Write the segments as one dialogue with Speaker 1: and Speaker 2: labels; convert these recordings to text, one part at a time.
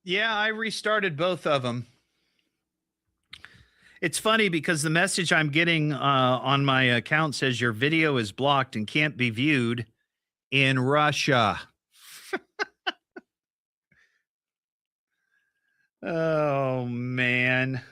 Speaker 1: Yeah, I restarted both of them. It's funny because the message I'm getting on my account says your video is blocked and can't be viewed in Russia. Oh, man.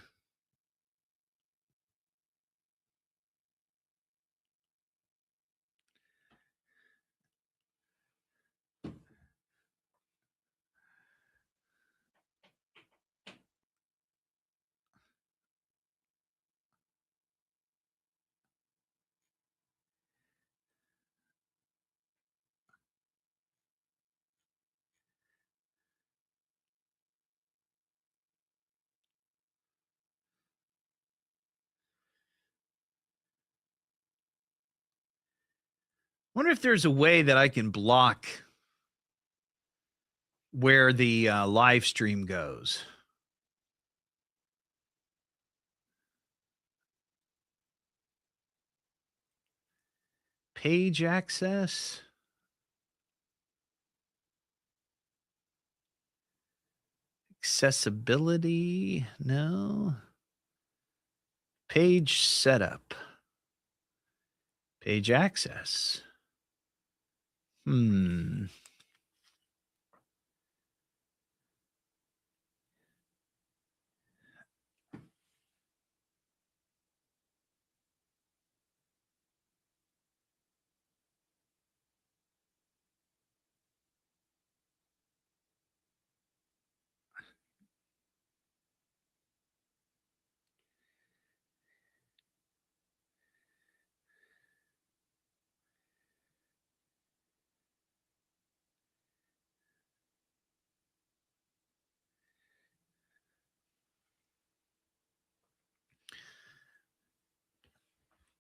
Speaker 1: Wonder if there's a way that I can block where the live stream goes. Page access. Accessibility. No. Page setup. Page access. Hmm.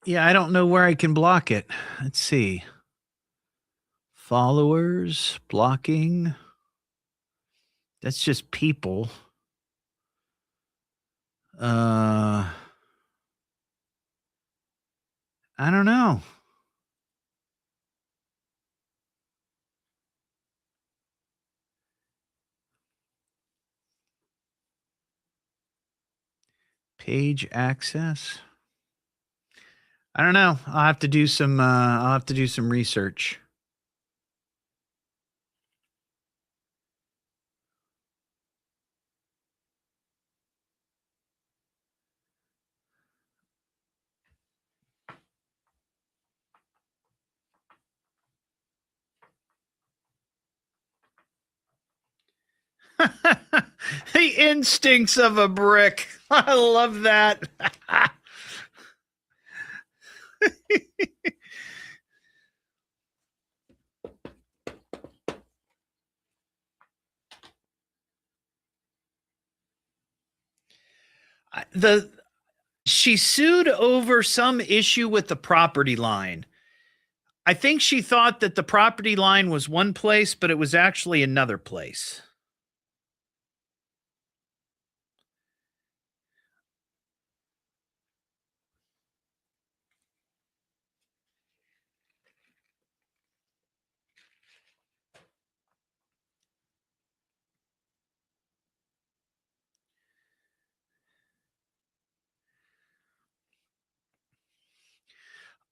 Speaker 1: Yeah, I don't know where I can block it. Let's see. Followers, blocking. That's just people. I don't know. Page access. I don't know. I'll have to do some research. The instincts of a brick. I love that. the She sued over some issue with the property line. I think she thought that the property line was one place, but it was actually another place.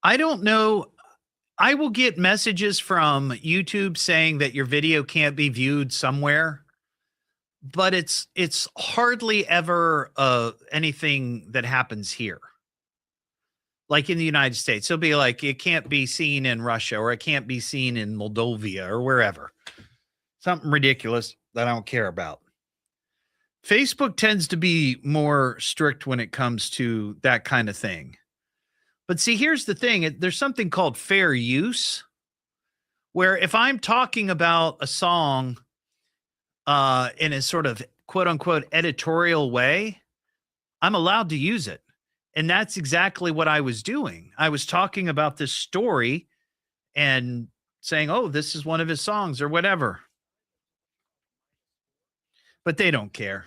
Speaker 1: I don't know. I will get messages from YouTube saying that your video can't be viewed somewhere, but it's hardly ever anything that happens here. Like in the United States, it'll be like it can't be seen in Russia or it can't be seen in Moldova or wherever. Something ridiculous that I don't care about. Facebook tends to be more strict when it comes to that kind of thing. But see, here's the thing, there's something called fair use, where if I'm talking about a song in a sort of quote unquote editorial way, I'm allowed to use it. And that's exactly what I was doing. I was talking about this story and saying, oh, this is one of his songs or whatever. But they don't care.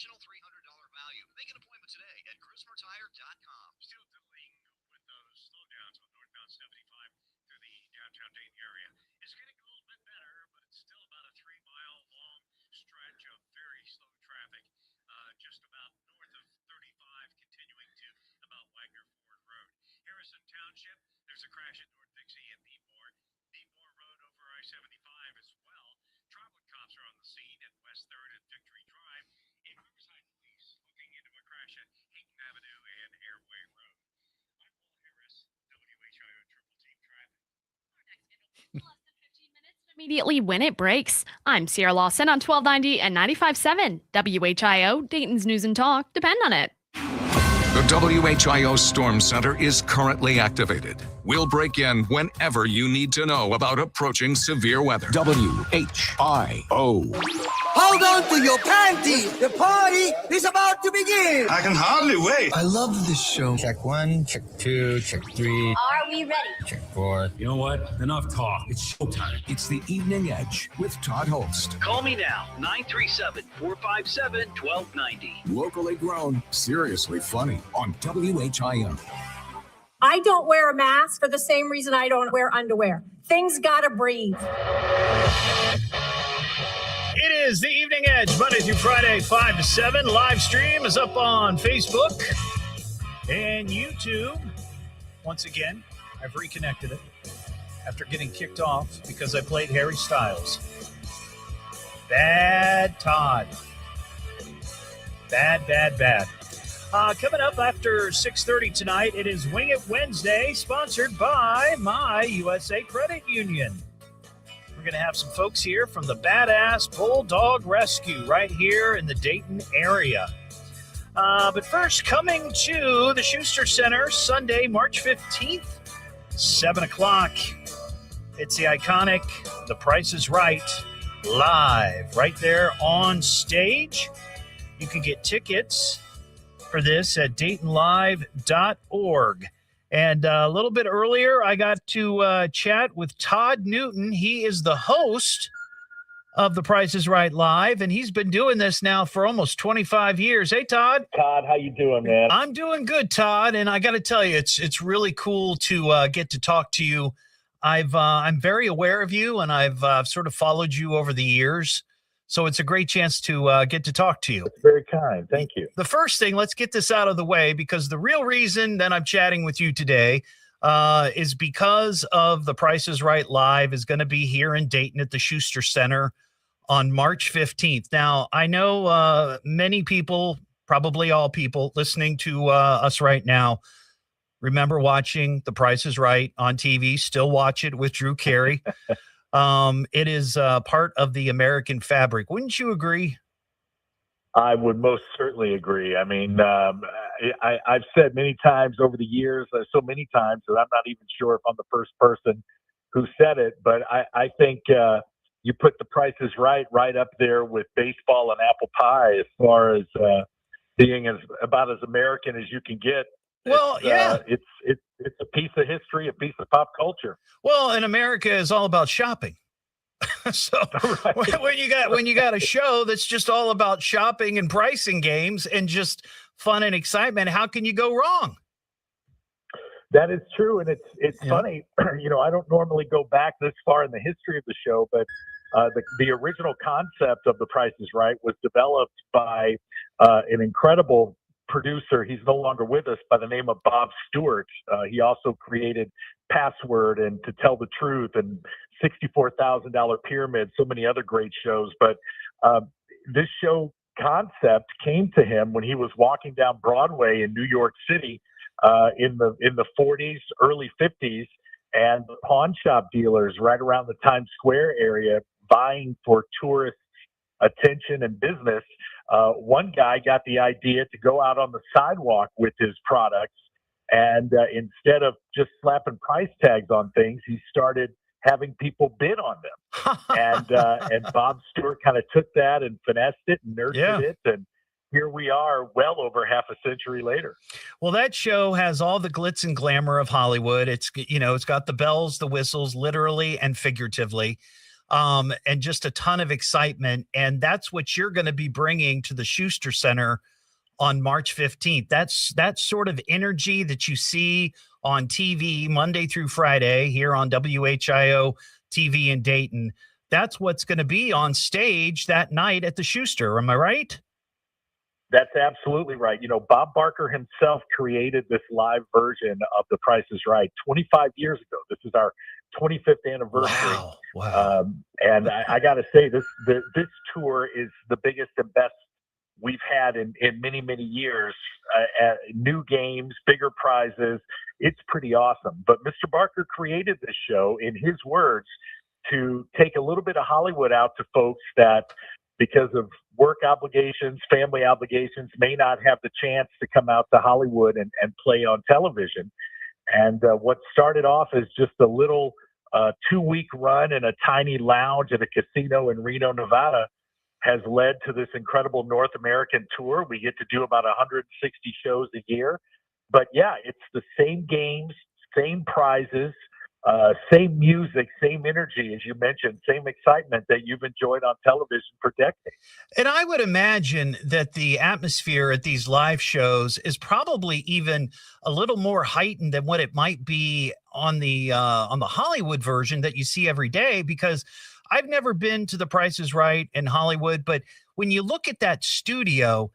Speaker 2: additional $300 value. Make an appointment today at ChristmasTire.com.
Speaker 3: Still dealing with those slowdowns on northbound 75 through the downtown Dayton area. It's getting a little bit better, but it's still about a 3-mile long stretch of very slow traffic, just about north of 35, continuing to about Wagner Ford Road. Harrison Township, there's a crash at North Dixie and Beatmore. Beatmore Road over I-75 as well. Traveling cops are on the scene at West 3rd and Victory Drive. And Riverside Police looking into a crash at Hayton Avenue and Airway Road. I'm Paul Harris, WHIO Triple Team Traffic.
Speaker 4: Our next schedule is less than 15 minutes immediately when it breaks. I'm Sierra Lawson on 1290 and 95.7 WHIO, Dayton's News and Talk. Depend on it.
Speaker 5: The WHIO Storm Center is currently activated. We'll break in whenever you need to know about approaching severe weather. WHIO.
Speaker 6: Hold on to your panties. The party is about to begin.
Speaker 7: I can hardly wait.
Speaker 8: I love this show. Check 1, check 2, check 3.
Speaker 9: Are we ready?
Speaker 8: Check 4.
Speaker 10: You know what? Enough talk. It's showtime.
Speaker 5: It's the Evening Edge with Todd Hollst.
Speaker 2: Call me now, 937-457-1290.
Speaker 5: Locally grown, seriously funny on WHIO.
Speaker 9: I don't wear a mask for the same reason I don't wear underwear. Things gotta breathe.
Speaker 1: It is the Evening Edge, Monday through Friday, 5 to 7. Live stream is up on Facebook and YouTube. Once again, I've reconnected it after getting kicked off because I played Harry Styles. Bad Todd. Bad. Coming up after 6:30 tonight, it is Wing It Wednesday, sponsored by My USA Credit Union. We're going to have some folks here from the Badass Bulldog Rescue right here in the Dayton area. But first, coming to the Schuster Center Sunday, March 15th, 7 o'clock. It's the iconic The Price is Right live right there on stage. You can get tickets for this at DaytonLive.org. And a little bit earlier, I got to chat with Todd Newton. He is the host of The Price is Right Live, and he's been doing this now for almost 25 years. Hey, Todd.
Speaker 11: Todd, how you doing, man?
Speaker 1: I'm doing good, Todd, and I got to tell you, it's really cool to get to talk to you. I'm very aware of you, and I've sort of followed you over the years. So it's a great chance to get to talk to you.
Speaker 11: That's very kind. Thank you.
Speaker 1: The first thing, let's get this out of the way, because the real reason that I'm chatting with you today is because of The Price is Right Live is going to be here in Dayton at the Schuster Center on March 15th. Now, I know many people, probably all people listening to us right now, remember watching The Price is Right on TV, still watch it with Drew Carey. It is part of the American fabric. Wouldn't you agree?
Speaker 11: I would most certainly agree. I mean, I've said many times over the years, so many times that I'm not even sure if I'm the first person who said it, but I think you put The Price is Right up there with baseball and apple pie as far as being about as American as you can get.
Speaker 1: Well, yeah,
Speaker 11: it's a piece of history, a piece of pop culture.
Speaker 1: Well, and America is all about shopping. So right. when you got a show that's just all about shopping and pricing games and just fun and excitement, how can you go wrong?
Speaker 11: That is true, and it's funny. You know, I don't normally go back this far in the history of the show, but the original concept of The Price is Right was developed by an incredible producer. He's no longer with us, by the name of Bob Stewart. He also created Password and To Tell the Truth and $64,000 Pyramid, so many other great shows. But this show concept came to him when he was walking down Broadway in New York City in the 40s, early 50s, and pawn shop dealers right around the Times Square area vying for tourist attention and business. One guy got the idea to go out on the sidewalk with his products, and instead of just slapping price tags on things, he started having people bid on them. And Bob Stewart kind of took that and finessed it and nurtured it, and here we are well over half a century later.
Speaker 1: Well, that show has all the glitz and glamour of Hollywood. It's got the bells, the whistles, literally and figuratively. and just a ton of excitement. And that's what you're going to be bringing to the Schuster Center on March 15th. That's that sort of energy that you see on TV Monday through Friday here on WHIO TV in Dayton. That's what's going to be on stage that night at the Schuster. Am I right?
Speaker 11: That's absolutely right. Bob Barker himself created this live version of The Price is Right 25 years ago. This is our 25th anniversary.
Speaker 1: Wow.
Speaker 11: And I got to say, this tour is the biggest and best we've had in many, many years. New games, bigger prizes. It's pretty awesome. But Mr. Barker created this show, in his words, to take a little bit of Hollywood out to folks that, because of work obligations, family obligations, may not have the chance to come out to Hollywood and play on television. And what started off as just a little 2-week run in a tiny lounge at a casino in Reno, Nevada, has led to this incredible North American tour. We get to do about 160 shows a year. But yeah, it's the same games, same prizes, same music, same energy, as you mentioned, same excitement that you've enjoyed on television for decades.
Speaker 1: And I would imagine that the atmosphere at these live shows is probably even a little more heightened than what it might be on the Hollywood version that you see every day, because I've never been to The Price is Right in Hollywood, but when you look at that studio,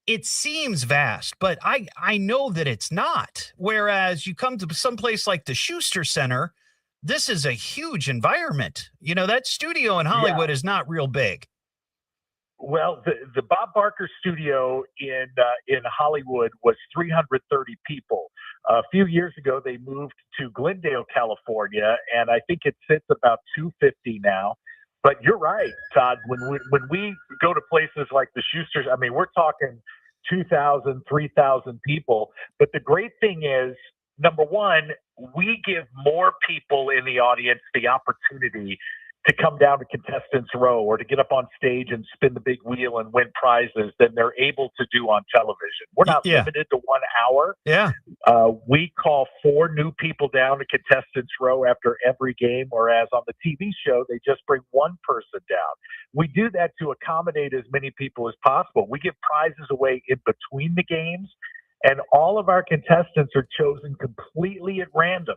Speaker 1: it seems vast, but I know that it's not. Whereas you come to someplace like the Schuster Center, this is a huge environment. That studio in Hollywood is not real big.
Speaker 11: Well, the Bob Barker studio in Hollywood was 330 people. A few years ago, they moved to Glendale, California, and I think it sits about 250 now. But you're right, Todd. When we go to places like the Schusters, I mean, we're talking 2,000, 3,000 people. But the great thing is, number one, we give more people in the audience the opportunity to come down to Contestants Row or to get up on stage and spin the big wheel and win prizes than they're able to do on television. We're not limited to 1 hour.
Speaker 1: Yeah.
Speaker 11: We call 4 new people down to Contestants Row after every game, whereas on the TV show, they just bring 1 person down. We do that to accommodate as many people as possible. We give prizes away in between the games, and all of our contestants are chosen completely at random.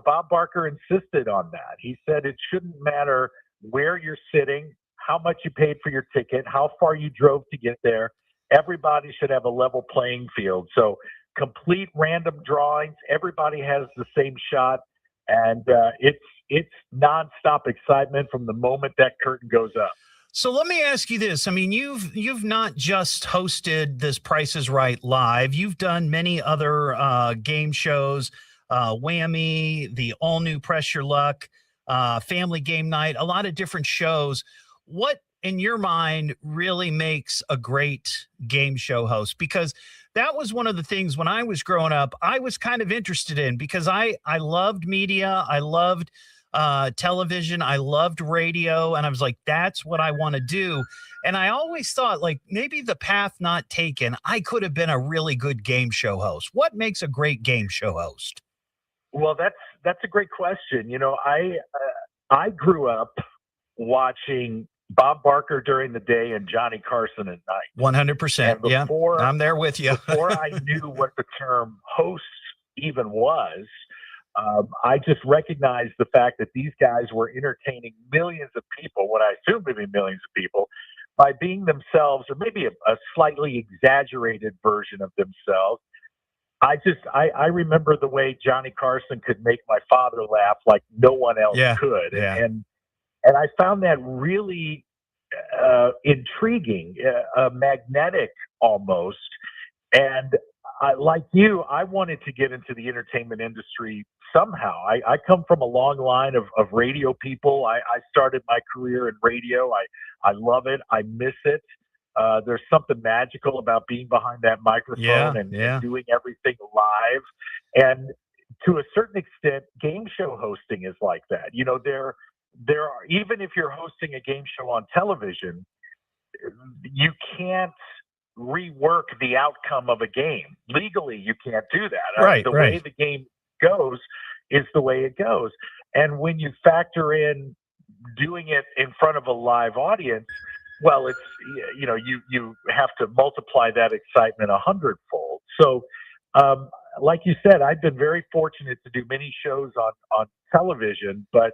Speaker 11: Bob Barker insisted on that. He said it shouldn't matter where you're sitting, how much you paid for your ticket, how far you drove to get there. Everybody should have a level playing field. So complete random drawings. Everybody has the same shot. And it's nonstop excitement from the moment that curtain goes up.
Speaker 1: So let me ask you this. I mean, you've not just hosted this Price is Right live. You've done many other game shows, Whammy, the all new Press Your Luck, Family Game Night, a lot of different shows. What, in your mind, really makes a great game show host? Because that was one of the things when I was growing up, I was kind of interested in, because I loved media. I loved television. I loved radio. And I was like, that's what I want to do. And I always thought, like, maybe the path not taken, I could have been a really good game show host. What makes a great game show host?
Speaker 11: Well, that's a great question. I grew up watching Bob Barker during the day and Johnny Carson at night.
Speaker 1: 100%. Yeah, I'm there with you.
Speaker 11: Before I knew what the term host even was, I just recognized the fact that these guys were entertaining millions of people, what I assume to be millions of people, by being themselves, or maybe a slightly exaggerated version of themselves. I remember the way Johnny Carson could make my father laugh like no one else could.
Speaker 1: Yeah.
Speaker 11: And I found that really intriguing, magnetic almost. And like you, I wanted to get into the entertainment industry somehow. I come from a long line of radio people. I started my career in radio. I love it. I miss it. There's something magical about being behind that microphone and doing everything live. And to a certain extent, game show hosting is like that. There are, even if you're hosting a game show on television, you can't rework the outcome of a game. Legally, you can't do that.
Speaker 1: Right.
Speaker 11: The way the game goes is the way it goes. And when you factor in doing it in front of a live audience, well, it's, you have to multiply that excitement 100-fold. So, like you said, I've been very fortunate to do many shows on television, but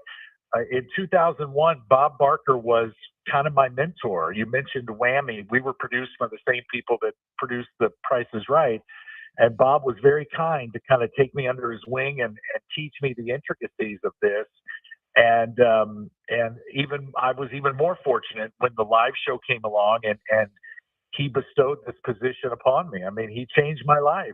Speaker 11: in 2001, Bob Barker was kind of my mentor. You mentioned Whammy. We were produced by the same people that produced The Price is Right. And Bob was very kind to kind of take me under his wing and teach me the intricacies of this. And even I was even more fortunate when the live show came along and he bestowed this position upon me. I mean, he changed my life.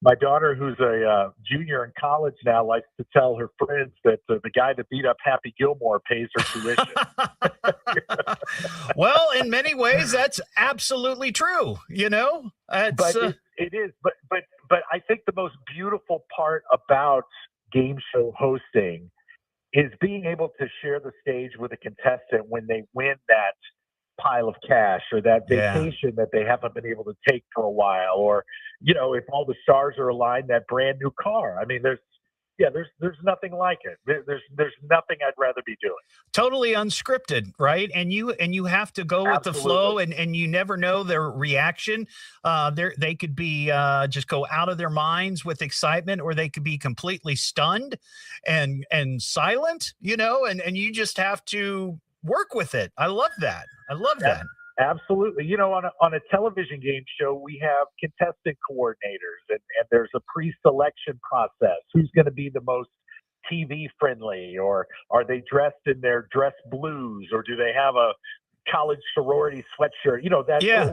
Speaker 11: My daughter, who's a junior in college now, likes to tell her friends that the guy that beat up Happy Gilmore pays her tuition.
Speaker 1: Well, in many ways, that's absolutely true.
Speaker 11: But it is. But I think the most beautiful part about game show hosting is being able to share the stage with a contestant when they win that pile of cash or that vacation that they haven't been able to take for a while, or if all the stars are aligned, that brand new car. I mean, there's nothing like it. There's nothing I'd rather be doing.
Speaker 1: Totally unscripted, right? And you have to go with the flow, and you never know their reaction. They could be just go out of their minds with excitement, or they could be completely stunned and silent, and you just have to work with it. I love that. That.
Speaker 11: Absolutely. On a television game show, we have contestant coordinators, and there's a pre-selection process. Who's going to be the most TV friendly, or are they dressed in their dress blues, or do they have a college sorority sweatshirt?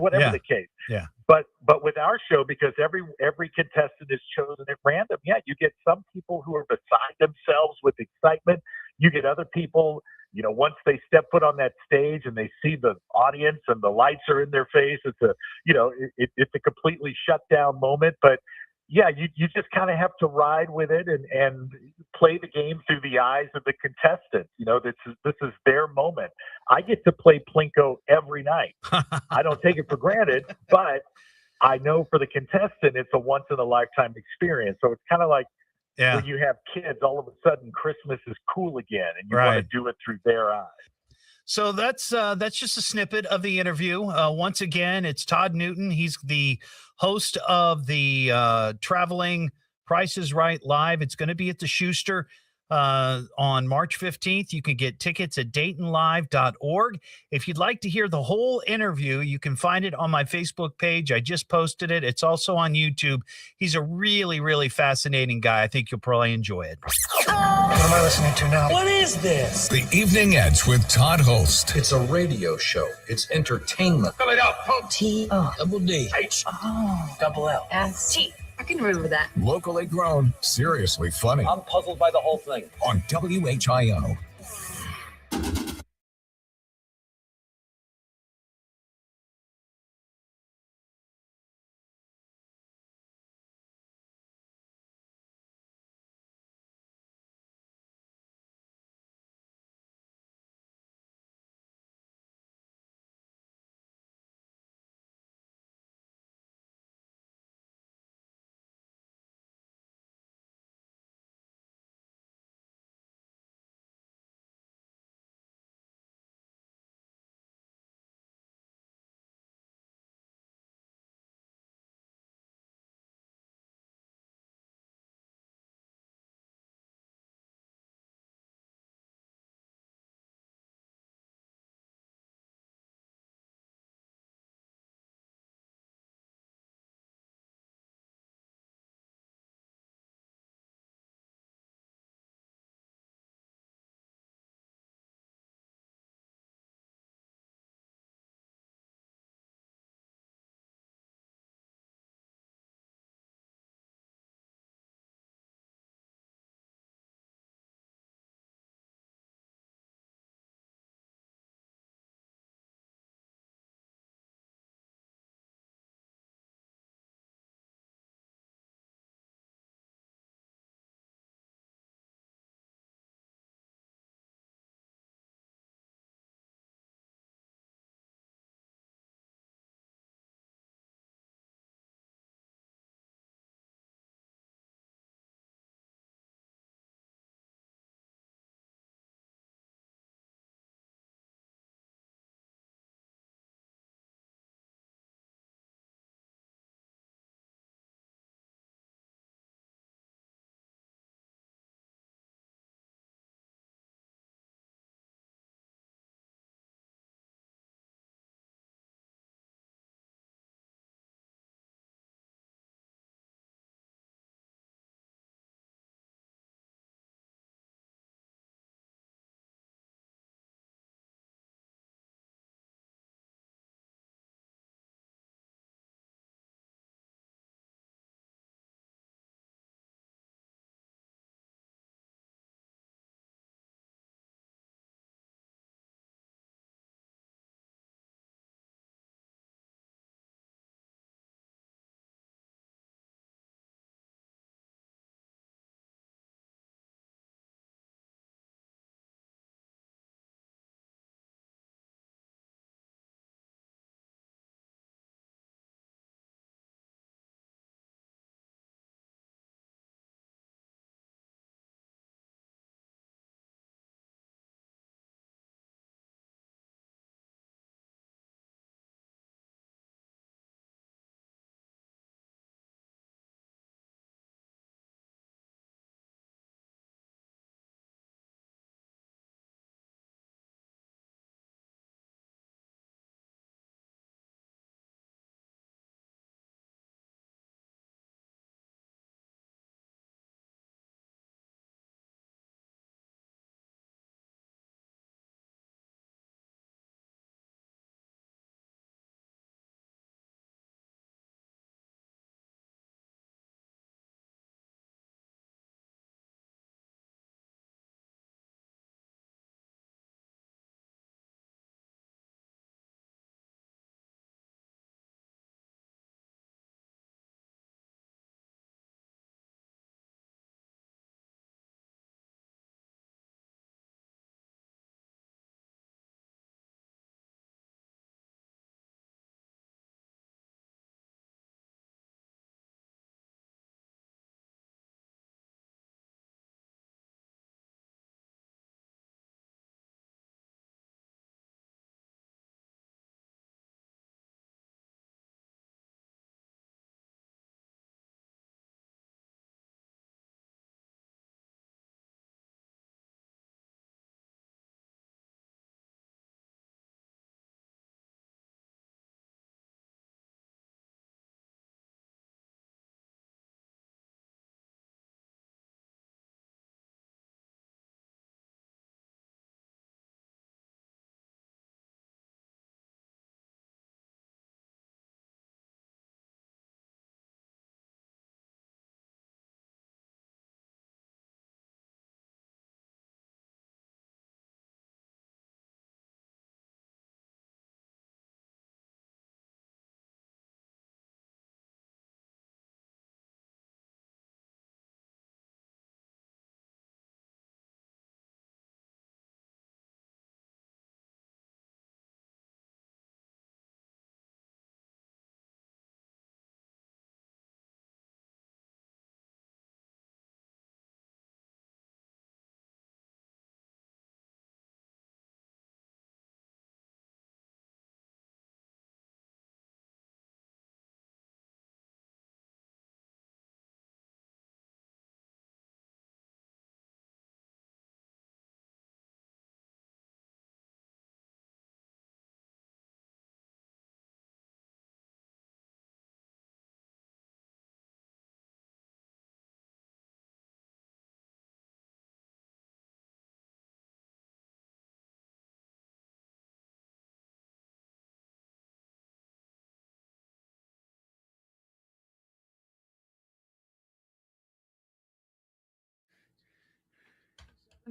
Speaker 11: Whatever the case.
Speaker 1: Yeah.
Speaker 11: But with our show, because every contestant is chosen at random, you get some people who are beside themselves with excitement. You get other people, once they step foot on that stage and they see the audience and the lights are in their face, it's a completely shut down moment. But you just kind of have to ride with it and play the game through the eyes of the contestant. This is their moment. I get to play Plinko every night. I don't take it for granted, but I know for the contestant, it's a once in a lifetime experience. So it's kind of like, when you have kids, all of a sudden Christmas is cool again, and you want to do it through their eyes.
Speaker 1: So that's just a snippet of the interview. Once again, it's Todd Newton. He's the host of the traveling Price is Right Live. It's going to be at the Schuster on March 15th. You can get tickets at DaytonLive.org. If you'd like to hear the whole interview, you can find it on my Facebook page. I just posted it. It's also on YouTube. He's a really, really fascinating guy. I think you'll probably enjoy it.
Speaker 6: What am I listening to now? What is this?
Speaker 5: The Evening Edge with Todd Hollst.
Speaker 8: It's a radio show. It's entertainment.
Speaker 6: Spell it out.
Speaker 8: Double D.
Speaker 6: H. Double L.
Speaker 7: S-T. I can remember that.
Speaker 5: Locally grown, seriously funny.
Speaker 6: I'm puzzled by the whole thing.
Speaker 5: On WHIO.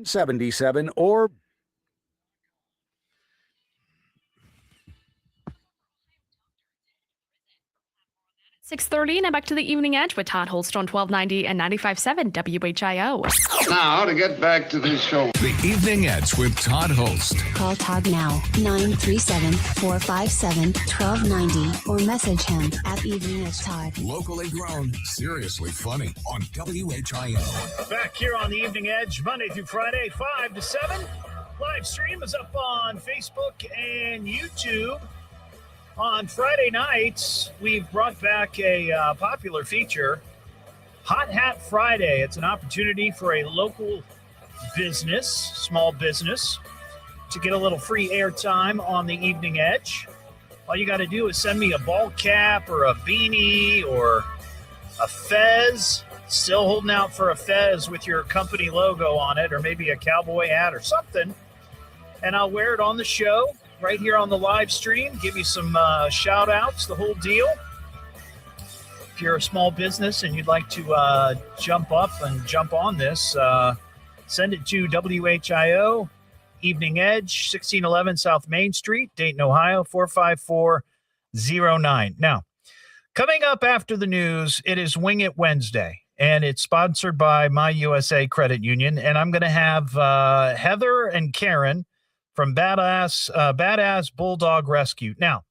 Speaker 12: 77 or
Speaker 4: 6:30, now back to the Evening Edge with Todd Hollst on 1290 and 95.7 WHIO.
Speaker 13: Now, to get back to this show.
Speaker 5: The Evening Edge with Todd Hollst.
Speaker 14: Call Todd now, 937-457-1290, or message him at Evening Edge Todd.
Speaker 5: Locally grown, seriously funny on WHIO.
Speaker 15: Back here on the Evening Edge, Monday through Friday, 5 to 7. Live stream is up on Facebook and YouTube. On Friday nights, we've brought back a popular feature, Hot Hat Friday. It's an opportunity for a local business, small business, to get a little free airtime on the Evening Edge. All you got to do is send me a ball cap or a beanie or a fez. Still holding out for a fez with your company logo on it, or maybe a cowboy hat or something. And I'll wear it on the show right here on the live stream, give you some shout outs, the whole deal. If you're a small business and you'd like to jump up and jump on this, send it to WHIO, Evening Edge, 1611 South Main Street, Dayton, Ohio, 45409. Now, coming up after the news, it is Wing It Wednesday, and it's sponsored by My USA Credit Union, and I'm going to have Heather and Karen from Badass Bulldog Rescue. Now,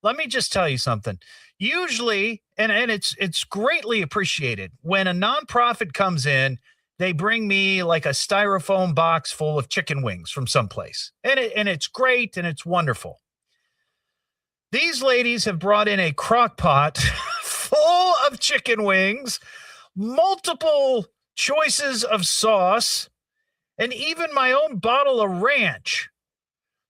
Speaker 15: let me just tell you something. Usually, and it's greatly appreciated, when a nonprofit comes in, they bring me like a styrofoam box full of chicken wings from someplace. And it's great and it's wonderful. These ladies have brought in a crock pot full of chicken wings, multiple choices of sauce, and even my own bottle of ranch.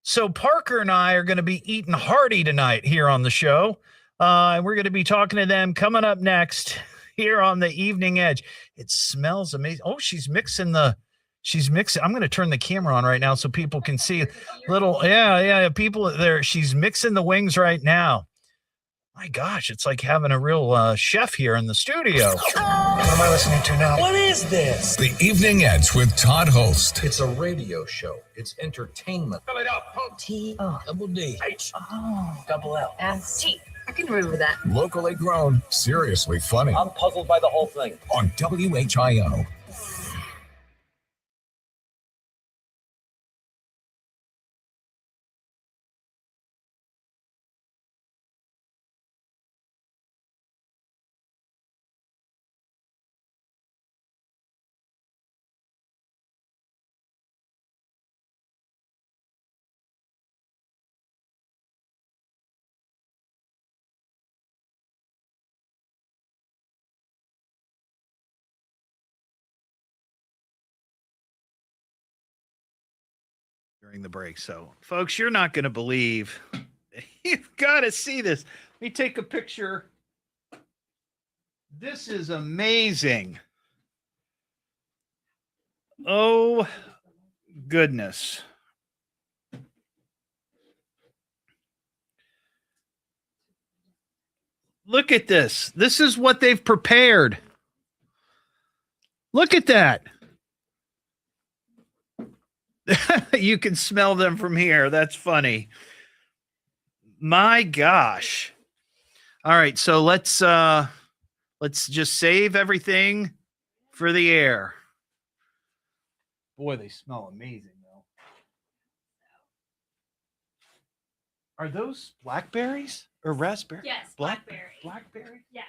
Speaker 15: So Parker and I are going to be eating hearty tonight here on the show. And we're going to be talking to them coming up next here on the Evening Edge. It smells amazing. Oh, she's mixing. I'm going to turn the camera on right now so people can see people there. She's mixing the wings right now. My gosh, it's like having a real chef here in the studio. What am I listening to now?
Speaker 8: What is this?
Speaker 5: The Evening Edge with Todd Hollst.
Speaker 8: It's a radio show. It's entertainment.
Speaker 7: Fill it up.
Speaker 8: T-O. Double D.
Speaker 7: H-O.
Speaker 8: Double L.
Speaker 7: S-T. I can remember that.
Speaker 5: Locally grown, seriously funny
Speaker 8: I'm puzzled by the whole thing.
Speaker 5: on WHIO.
Speaker 1: During the break. So, folks, you're not going to believe. You've got to see this. Let me take a picture. This is amazing. Oh, goodness. Look at this. This is what they've prepared. Look at that. You can smell them from here. That's funny. My gosh. All right, so let's just save everything for the air. Boy, they smell amazing though. Are those blackberries or raspberries?
Speaker 4: Yes,
Speaker 1: blackberry.
Speaker 4: blackberry. Yes.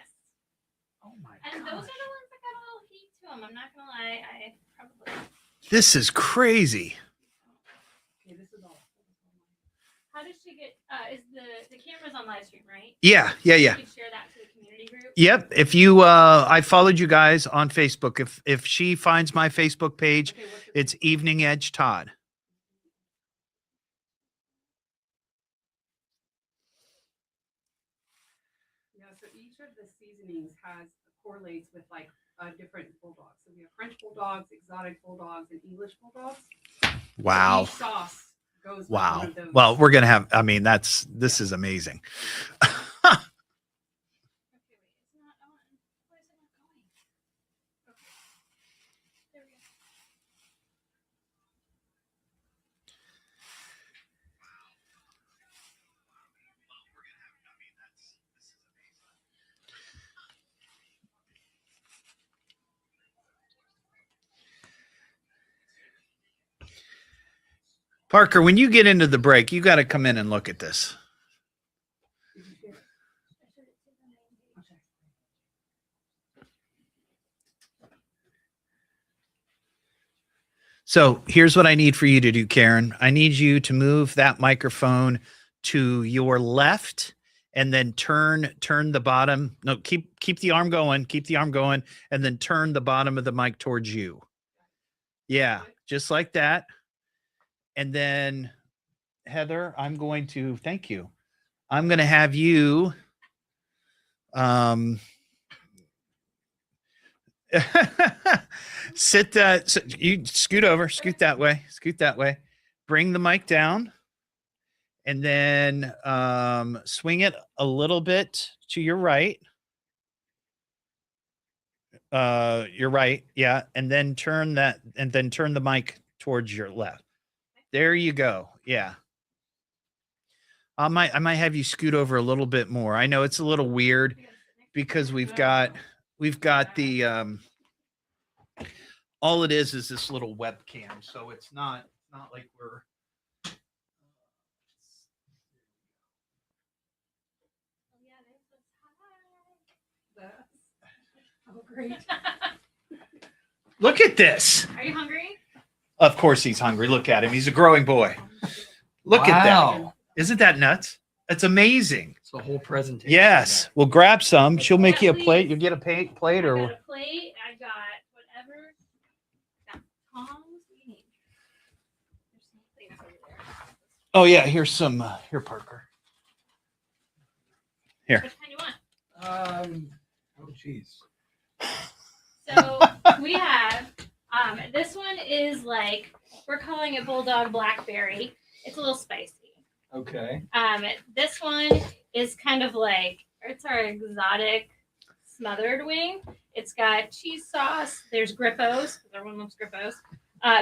Speaker 1: Oh my
Speaker 4: And
Speaker 1: god.
Speaker 4: those are the ones that got a little heat to them. I'm not going to lie. I probably...
Speaker 1: This is crazy.
Speaker 4: How does she get, is the camera's on live stream, right?
Speaker 1: Yeah.
Speaker 4: You can share that to the community group?
Speaker 1: Yep. If you, I followed you guys on Facebook. If she finds my Facebook page, it's Evening Edge Todd.
Speaker 16: Yeah, so each of the seasonings correlates with like different bulldogs. So we have French bulldogs, exotic bulldogs, and English bulldogs.
Speaker 1: Wow.
Speaker 16: So each sauce goes with
Speaker 1: Wow.
Speaker 16: one of those.
Speaker 1: Well, we're going to have, I mean, this is amazing. Parker, when you get into the break, you got to come in and look at this. So here's what I need for you to do, Karen. I need you to move that microphone to your left and then turn the bottom. No, keep the arm going. Keep the arm going and then turn the bottom of the mic towards you. Yeah, just like that. And then Heather, thank you. I'm going to have you sit that. So you scoot that way. Bring the mic down, and then swing it a little bit to your right. Your right, yeah, and then turn the mic towards your left. There you go. Yeah. I might have you scoot over a little bit more. I know it's a little weird because we've got the all it is this little webcam, so it's not like we're
Speaker 16: Oh, great.
Speaker 1: Look at this.
Speaker 4: Are you hungry?
Speaker 1: Of course he's hungry. Look at him. He's a growing boy. Look at that. Isn't that nuts? It's amazing.
Speaker 12: It's a whole presentation.
Speaker 1: Yes. We'll grab some. She'll make you a plate. You'll get a plate or
Speaker 4: I got a plate. I got whatever. Got tongs. What do you need? There's some things over there.
Speaker 1: oh yeah, here's some here, Parker. Here.
Speaker 4: Which kind you want?
Speaker 12: Oh jeez.
Speaker 4: So we have this one is like, we're calling it Bulldog Blackberry. It's a little spicy.
Speaker 12: Okay.
Speaker 4: This one is kind of like, it's our exotic smothered wing. It's got cheese sauce. There's grippos. Everyone loves grippos.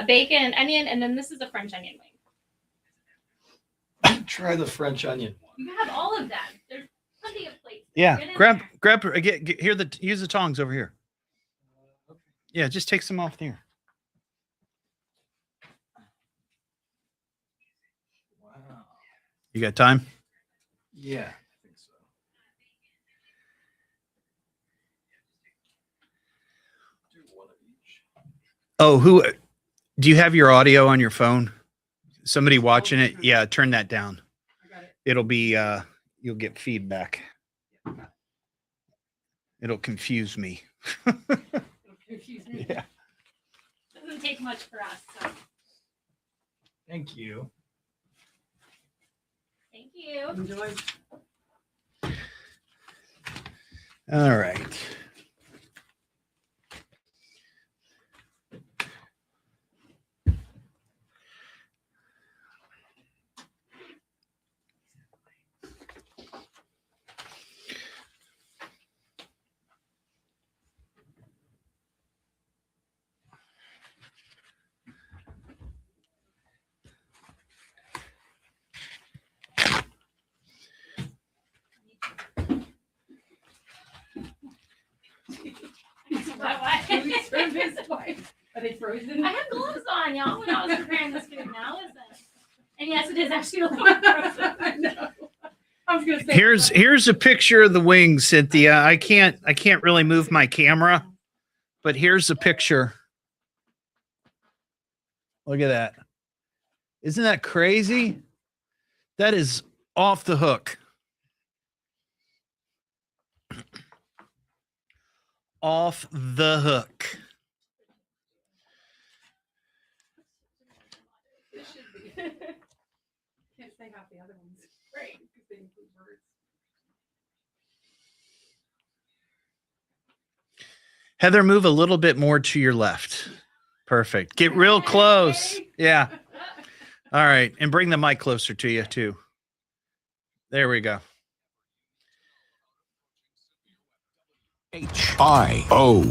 Speaker 4: Bacon, onion, and then this is a French onion wing.
Speaker 12: Try the French onion one.
Speaker 4: You have all of them. There's plenty of plates.
Speaker 1: Yeah, grab use the tongs over here. Yeah, just take some off there.
Speaker 12: Wow.
Speaker 1: You got time?
Speaker 12: Yeah, I think so. Do one of each.
Speaker 1: Oh, who do you have your audio on your phone? Somebody watching it? Yeah, turn that down. It'll be you'll get feedback. It'll confuse me.
Speaker 4: Confuse me.
Speaker 1: Yeah.
Speaker 4: Doesn't take much for us. So.
Speaker 12: Thank you.
Speaker 4: Thank you.
Speaker 16: Enjoy.
Speaker 1: All right.
Speaker 16: Are they frozen?
Speaker 4: I had gloves on, y'all, when I was preparing this food. Now, listen. And yes, it is actually a little frozen.
Speaker 16: I know. I was gonna say.
Speaker 1: Here's a picture of the wings, Cynthia. I can't really move my camera, but here's a picture. Look at that. Isn't that crazy? That is off the hook. Off the hook.
Speaker 16: It should be. Can't say half the other ones. Great, because they include birds.
Speaker 1: Heather, move a little bit more to your left. Perfect. Get real close. Yeah. All right. And bring the mic closer to you, too. There we go.
Speaker 5: H-I-O.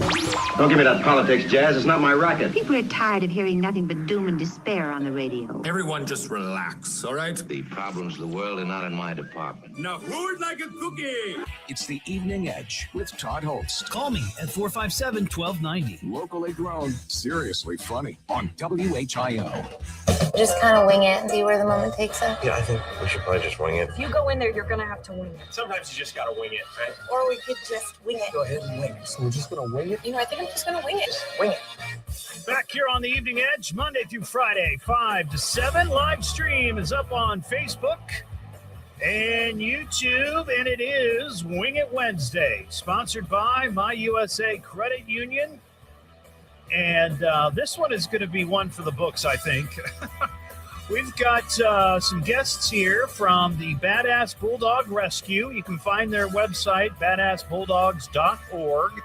Speaker 2: Don't give me that politics, Jazz. It's not my racket.
Speaker 17: People are tired of hearing nothing but doom and despair on the radio.
Speaker 10: Everyone just relax, all right?
Speaker 2: The problems of the world are not in my department.
Speaker 10: Now, who would like a cookie?
Speaker 5: It's the Evening Edge with Todd Hollst.
Speaker 10: Call me at 457-1290.
Speaker 5: Locally grown, seriously funny on WHIO.
Speaker 7: Just kind of wing it and see where the moment takes us.
Speaker 8: Yeah, I think we should probably just wing it.
Speaker 9: If you go in there, you're going to have to wing it.
Speaker 12: Sometimes you just gotta wing it, right?
Speaker 9: Or we could just wing it.
Speaker 8: Go ahead and wing it. So we're just gonna wing it?
Speaker 9: You know, I think I'm just going to wing it.
Speaker 8: Wing it.
Speaker 15: Back here on the Evening Edge, Monday through Friday, 5 to 7. Live stream is up on Facebook and YouTube, and it is Wing It Wednesday, sponsored by My USA Credit Union. And this one is going to be one for the books, I think. We've got some guests here from the Badass Bulldog Rescue. You can find their website, badassbulldogs.org.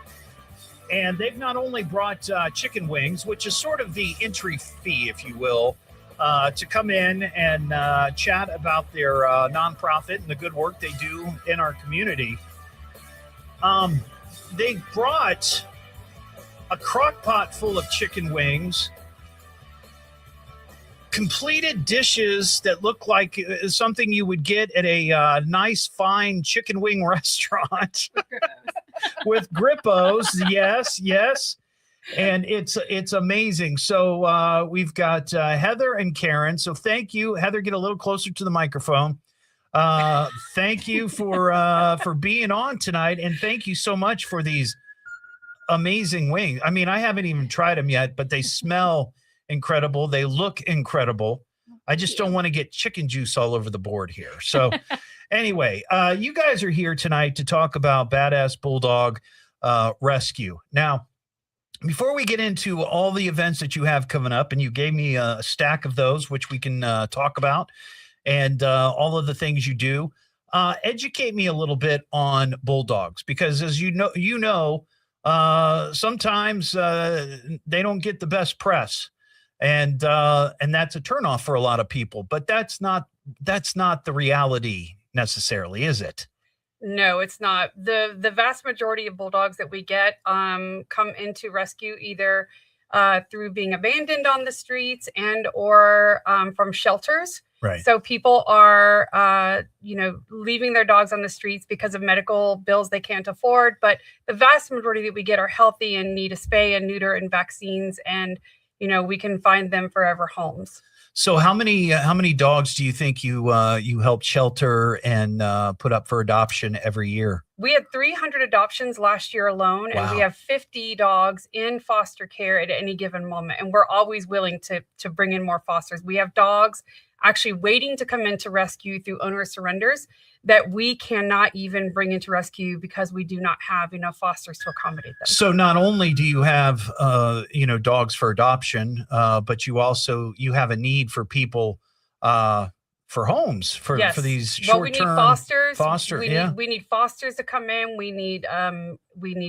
Speaker 15: And they've not only brought chicken wings, which is sort of the entry fee, if you will, to come in and chat about their nonprofit and the good work they do in our community. They brought a crock pot full of chicken wings, completed dishes that look like something you would get at a nice, fine chicken wing restaurant with grippos. Yes. And it's amazing. So we've got Heather and Karen. So thank you. Heather, get a little closer to the microphone. Thank you for being on tonight. And thank you so much for these amazing wings. I mean, I haven't even tried them yet, but they smell incredible. They look incredible. I just don't want to get chicken juice all over the board here. So anyway, you guys are here tonight to talk about Badass Bulldog Rescue. Now, before we get into all the events that you have coming up, and you gave me a stack of those, which we can talk about, and all of the things you do, educate me a little bit on bulldogs, because as you know, sometimes they don't get the best press, and that's a turnoff for a lot of people. But that's not the reality necessarily, is it?
Speaker 16: No, it's not. The vast majority of bulldogs that we get come into rescue either through being abandoned on the streets and or from shelters.
Speaker 15: Right.
Speaker 16: So people are, leaving their dogs on the streets because of medical bills they can't afford. But the vast majority that we get are healthy and need a spay and neuter and vaccines, and we can find them forever homes.
Speaker 15: So how many dogs do you think you help shelter and put up for adoption every year?
Speaker 16: We had 300 adoptions last year alone,
Speaker 15: Wow.
Speaker 16: and we have 50 dogs in foster care at any given moment. And we're always willing to bring in more fosters. We have dogs actually waiting to come into rescue through owner surrenders that we cannot even bring into rescue because we do not have enough fosters to accommodate them.
Speaker 15: So not only do you have dogs for adoption, but you have a need for people for homes for these short-term.
Speaker 16: We need fosters.
Speaker 15: We
Speaker 16: need fosters to come in. We need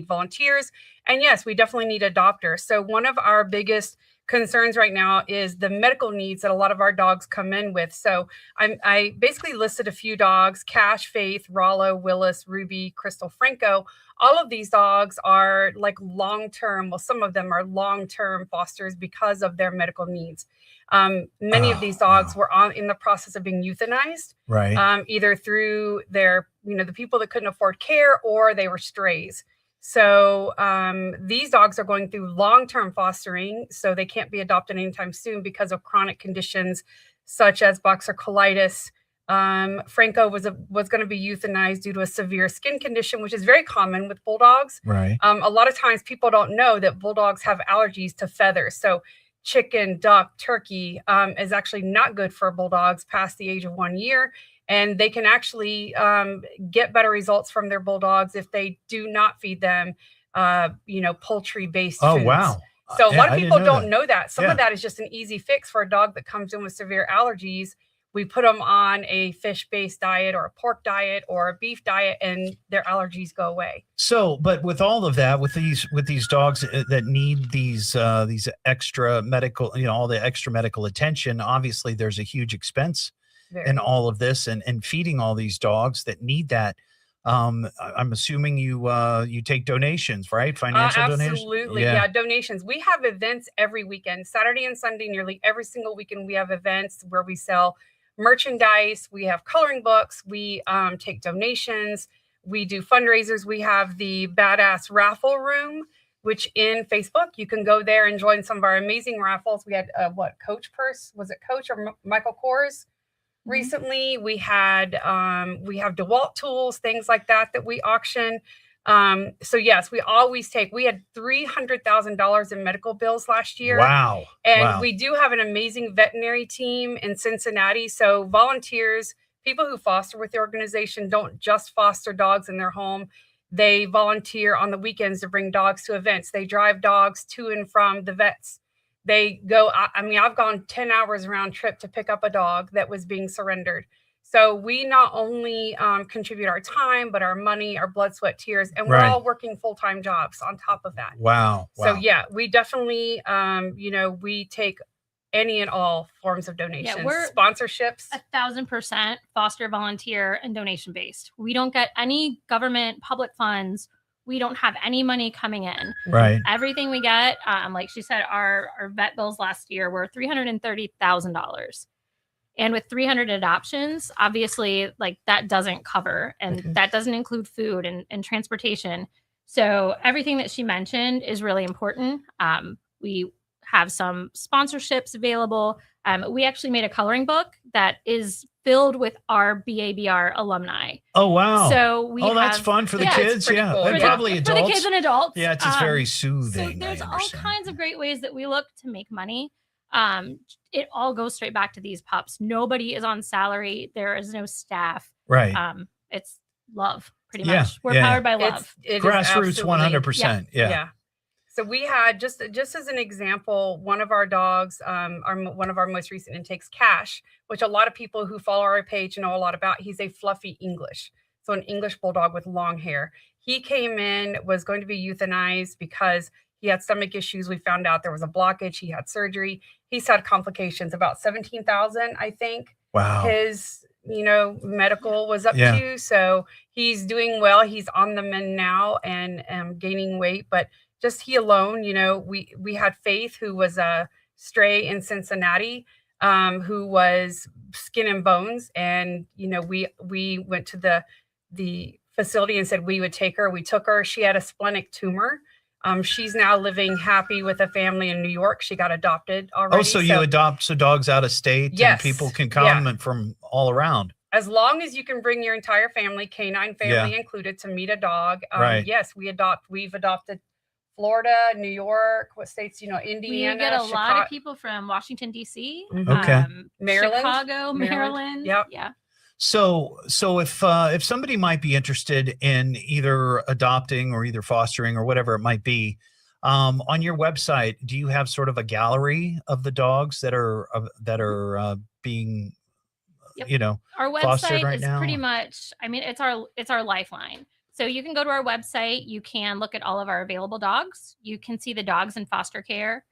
Speaker 16: volunteers, and yes, we definitely need adopters. So one of our biggest concerns right now is the medical needs that a lot of our dogs come in with. So I basically listed a few dogs: Cash, Faith, Rollo, Willis, Ruby, Crystal, Franco. All of these dogs are like long-term. Well, some of them are long-term fosters because of their medical needs. Many of these dogs were in the process of being euthanized,
Speaker 15: right?
Speaker 16: Either through their, the people that couldn't afford care, or they were strays. So these dogs are going through long-term fostering, so they can't be adopted anytime soon because of chronic conditions such as boxer colitis. Franco was going to be euthanized due to a severe skin condition, which is very common with bulldogs.
Speaker 15: Right.
Speaker 16: A lot of times people don't know that bulldogs have allergies to feathers. So chicken, duck, turkey is actually not good for bulldogs past the age of 1 year. And they can actually get better results from their bulldogs if they do not feed them, poultry-based foods.
Speaker 15: Oh, wow.
Speaker 16: So a lot of people don't know that. Some
Speaker 15: Yeah.
Speaker 16: of that is just an easy fix for a dog that comes in with severe allergies. We put them on a fish-based diet or a pork diet or a beef diet, and their allergies go away.
Speaker 15: So, but with all of that, with these dogs that need these extra medical, all the extra medical attention, obviously there's a huge expense in all of this, and feeding all these dogs that need that. I'm assuming you take donations, right? Financial donations?
Speaker 16: Absolutely. Yeah, donations. We have events every weekend, Saturday and Sunday, nearly every single weekend. We have events where we sell merchandise. We have coloring books. We take donations. We do fundraisers. We have the Badass Raffle Room, which in Facebook, you can go there and join some of our amazing raffles. We had Coach Purse, was it Coach or Michael Kors? Recently, we have DeWalt tools, things like that we auction. So yes, we had $300,000 in medical bills last year.
Speaker 15: Wow.
Speaker 16: And we do have an amazing veterinary team in Cincinnati. So volunteers, people who foster with the organization don't just foster dogs in their home. They volunteer on the weekends to bring dogs to events. They drive dogs to and from the vets. They go, I've gone 10 hours round trip to pick up a dog that was being surrendered. So we not only contribute our time, but our money, our blood, sweat, tears, and we're all working full-time jobs on top of that.
Speaker 15: Wow.
Speaker 16: So yeah, we definitely, we take any and all forms of donations.
Speaker 4: Yeah, we're
Speaker 16: sponsorships.
Speaker 4: 1,000% foster, volunteer, and donation based. We don't get any government public funds. We don't have any money coming in.
Speaker 15: Right.
Speaker 4: Everything we get, like she said, our vet bills last year were $330,000. And with 300 adoptions, obviously, like that doesn't cover, and that doesn't include food and transportation. So everything that she mentioned is really important. We have some sponsorships available. We actually made a coloring book that is filled with our BABR alumni.
Speaker 15: Oh, wow.
Speaker 4: So
Speaker 15: that's fun for the kids. Yeah.
Speaker 4: Cool.
Speaker 15: And probably adults.
Speaker 4: For the kids and adults.
Speaker 15: Yeah, it's just very soothing.
Speaker 4: So there's all kinds of great ways that we look to make money. It all goes straight back to these pups. Nobody is on salary. There is no staff.
Speaker 15: Right.
Speaker 4: It's love, pretty much. We're powered by love.
Speaker 16: It
Speaker 15: Grassroots, 100%. Yeah.
Speaker 16: So we had just as an example, one of our dogs, one of our most recent intakes, Cash, which a lot of people who follow our page know a lot about. He's a fluffy English, so an English bulldog with long hair. He came in, was going to be euthanized because he had stomach issues. We found out there was a blockage. He had surgery. He's had complications. About 17,000, I think.
Speaker 15: Wow.
Speaker 16: His medical was up to. So he's doing well. He's on the mend now and gaining weight, but just he alone, we had Faith, who was a stray in Cincinnati, who was skin and bones. And, we went to the facility and said we would take her. We took her. She had a splenic tumor. She's now living happy with a family in New York. She got adopted already.
Speaker 15: Oh, so you adopt dogs out of state and people can come and from all around.
Speaker 16: As long as you can bring your entire family, canine family included, to meet a dog. Yes, we've adopted Florida, New York, what states, Indiana.
Speaker 4: We get a lot of people from Washington, D.C.,
Speaker 16: Maryland,
Speaker 4: Chicago, Maryland.
Speaker 16: Yep.
Speaker 4: Yeah.
Speaker 15: So if somebody might be interested in either adopting or either fostering or whatever it might be, on your website, do you have sort of a gallery of the dogs that are being,
Speaker 4: our
Speaker 15: fostered
Speaker 4: website
Speaker 15: right
Speaker 4: is
Speaker 15: now?
Speaker 4: pretty much, it's our lifeline. So you can go to our website. You can look at all of our available dogs. You can see the dogs in foster care.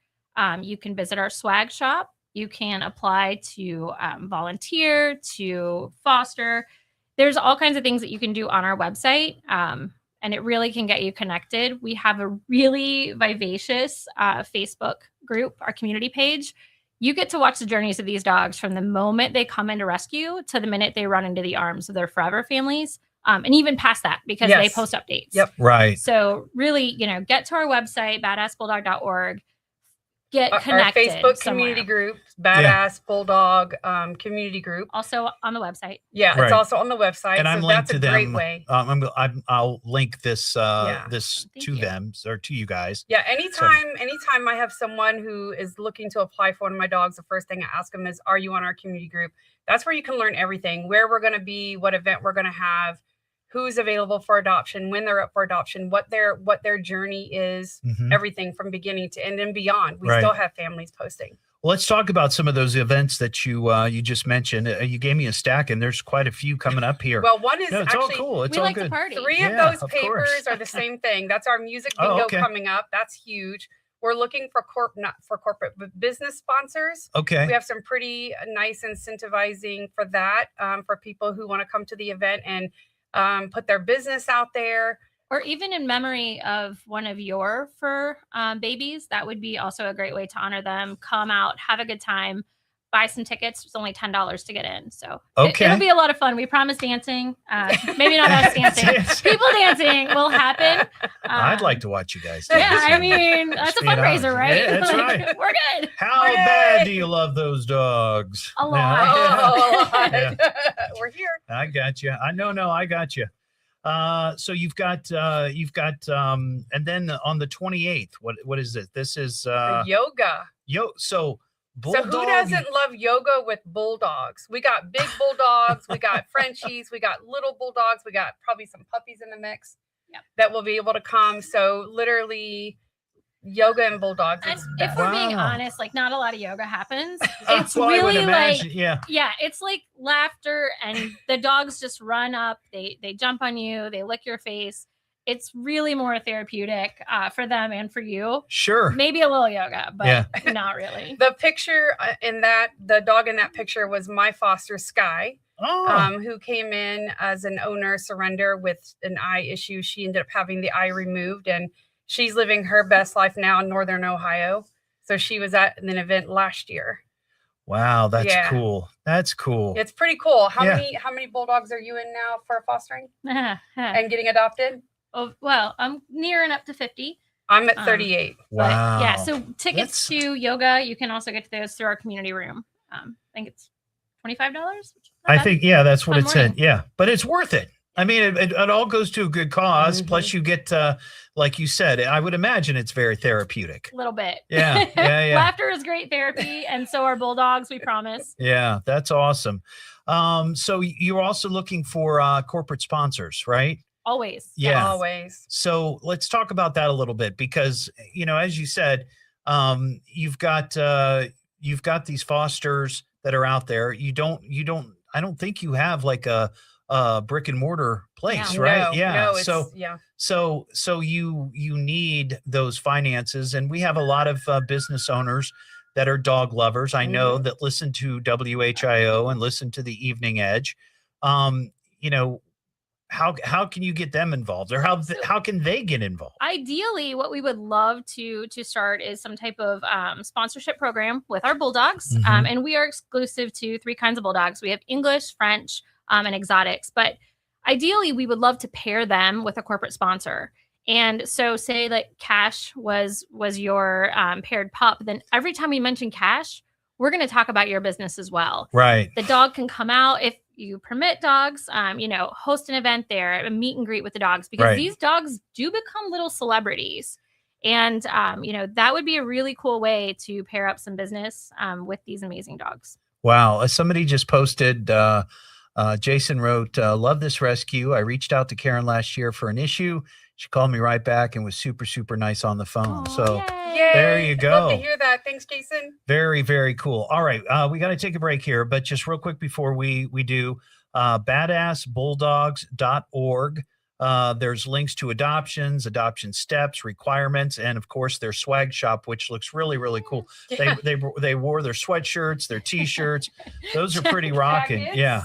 Speaker 4: You can visit our swag shop. You can apply to volunteer, to foster. There's all kinds of things that you can do on our website, and it really can get you connected. We have a really vivacious Facebook group, our community page. You get to watch the journeys of these dogs from the moment they come into rescue to the minute they run into the arms of their forever families. And even past that, because they post updates.
Speaker 16: Yep.
Speaker 15: Right.
Speaker 4: So really, get to our website, badassbulldog.org, get connected.
Speaker 16: Our Facebook community group, Badass Bulldog community group.
Speaker 4: Also on the website.
Speaker 16: Yeah,
Speaker 15: Right.
Speaker 16: it's also on the website.
Speaker 15: And I'm
Speaker 16: so
Speaker 15: linked
Speaker 16: that's
Speaker 15: to
Speaker 16: a great
Speaker 15: them.
Speaker 16: way.
Speaker 15: I'll link this this
Speaker 4: Thank
Speaker 15: to
Speaker 4: you.
Speaker 15: them or to you guys.
Speaker 16: Yeah, anytime I have someone who is looking to apply for one of my dogs, the first thing I ask them is, are you on our community group? That's where you can learn everything, where we're going to be, what event we're going to have, who's available for adoption, when they're up for adoption, what their journey is, everything from beginning to end and beyond. We still have families posting.
Speaker 15: Well, let's talk about some of those events that you just mentioned. You gave me a stack, and there's quite a few coming up here.
Speaker 16: Well, one is
Speaker 15: it's
Speaker 16: actually
Speaker 15: all cool. It's
Speaker 4: we
Speaker 15: all
Speaker 4: like
Speaker 15: good.
Speaker 4: to party.
Speaker 16: 3 of
Speaker 15: Yeah,
Speaker 16: those
Speaker 15: of
Speaker 16: papers
Speaker 15: course.
Speaker 16: are the same thing. That's our music
Speaker 15: Oh,
Speaker 16: bingo
Speaker 15: okay.
Speaker 16: coming up. That's huge. We're looking for not for corporate, but business sponsors.
Speaker 15: Okay.
Speaker 16: We have some pretty nice incentivizing for that, for people who want to come to the event and put their business out there.
Speaker 4: Or even in memory of one of your fur babies, that would be also a great way to honor them. Come out, have a good time. buy some tickets. It's only $10 to get in. So
Speaker 15: Okay.
Speaker 4: it'll be a lot of fun. We promise dancing. Maybe not us dancing. People dancing will happen.
Speaker 15: I'd like to watch you guys.
Speaker 4: Yeah,
Speaker 15: dance.
Speaker 4: I mean, that's a fundraiser, right?
Speaker 15: Yeah, that's
Speaker 4: Like,
Speaker 15: right.
Speaker 4: We're good.
Speaker 15: How bad do you love those dogs?
Speaker 4: A lot.
Speaker 15: Yeah.
Speaker 16: We're here.
Speaker 15: I got you. I got you. So you've got and then on the 28th, what is it? This is
Speaker 16: The yoga.
Speaker 15: So
Speaker 16: So who doesn't love yoga with bulldogs? We got big bulldogs, we got Frenchies, we got little bulldogs, we got probably some puppies in the mix that will be able to come. So literally yoga and bulldogs.
Speaker 4: And if we're being honest, like not a lot of yoga happens. It's really like it's like laughter, and the dogs just run up, they jump on you, they lick your face. It's really more therapeutic for them and for you.
Speaker 15: Sure.
Speaker 4: Maybe a little yoga, but not really.
Speaker 16: The picture the dog in that picture was my foster Sky, who came in as an owner surrender with an eye issue. She ended up having the eye removed, and she's living her best life now in Northern Ohio. So she was at an event last year.
Speaker 15: Wow, that's cool. That's cool.
Speaker 16: It's pretty cool. How many bulldogs are you in now for fostering and getting adopted?
Speaker 4: Oh, well, I'm nearing up to 50.
Speaker 16: I'm at 38.
Speaker 15: Wow.
Speaker 4: Yeah, so tickets to yoga, you can also get to those through our community room. I think it's $25.
Speaker 15: I think, that's what
Speaker 4: Fun
Speaker 15: it said.
Speaker 4: morning.
Speaker 15: Yeah, but it's worth it. I mean, it all goes to a good cause. Plus you get, like you said, I would imagine it's very therapeutic.
Speaker 4: A little bit.
Speaker 15: Yeah.
Speaker 4: Laughter is great therapy, and so are bulldogs, we promise.
Speaker 15: Yeah, that's awesome. So you're also looking for corporate sponsors, right?
Speaker 4: Always.
Speaker 15: Yeah.
Speaker 16: Always.
Speaker 15: So let's talk about that a little bit, because, as you said, you've got these fosters that are out there. I don't think you have like a brick and mortar place, right? So you need those finances, and we have a lot of business owners that are dog lovers. I know that listen to WHIO and listen to the Evening Edge. How can you get them involved, or how can they get involved?
Speaker 4: Ideally, what we would love to start is some type of sponsorship program with our bulldogs. And we are exclusive to 3 kinds of bulldogs. We have English, French, and exotics. But ideally, we would love to pair them with a corporate sponsor. And so say like Cash was your paired pup, then every time we mention Cash, we're going to talk about your business as well.
Speaker 15: Right.
Speaker 4: The dog can come out if you permit dogs, host an event there, a meet and greet with the dogs, because these dogs do become little celebrities. And, that would be a really cool way to pair up some business with these amazing dogs.
Speaker 15: Wow. Somebody just posted, Jason wrote, love this rescue. I reached out to Karen last year for an issue. She called me right back and was super, super nice on the phone. There you go.
Speaker 16: Love to hear that. Thanks, Jason.
Speaker 15: Very, very cool. All right. We got to take a break here, but just real quick before we do, badassbulldogs.org. There's links to adoptions, adoption steps, requirements, and of course their swag shop, which looks really, really cool. They wore their sweatshirts, their t-shirts. Those are pretty rocking. Yeah.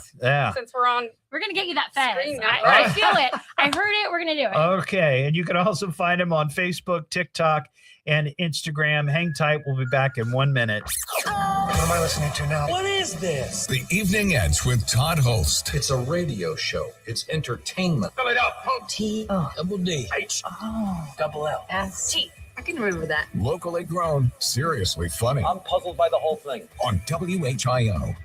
Speaker 16: Since we're
Speaker 4: gonna get you that fez.
Speaker 16: Screen,
Speaker 4: I feel it. I heard it. We're gonna do it.
Speaker 15: Okay, and you can also find them on Facebook, TikTok, and Instagram. Hang tight. We'll be back in 1 minute.
Speaker 8: What am I listening to now? What is this?
Speaker 5: The Evening Edge with Todd Hollst.
Speaker 8: It's a radio show. It's entertainment. Spell it out. T-double-D-H. Double L.
Speaker 17: S-T. I can remember that.
Speaker 5: Locally grown, seriously funny.
Speaker 8: I'm puzzled by the whole thing.
Speaker 5: On WHIO.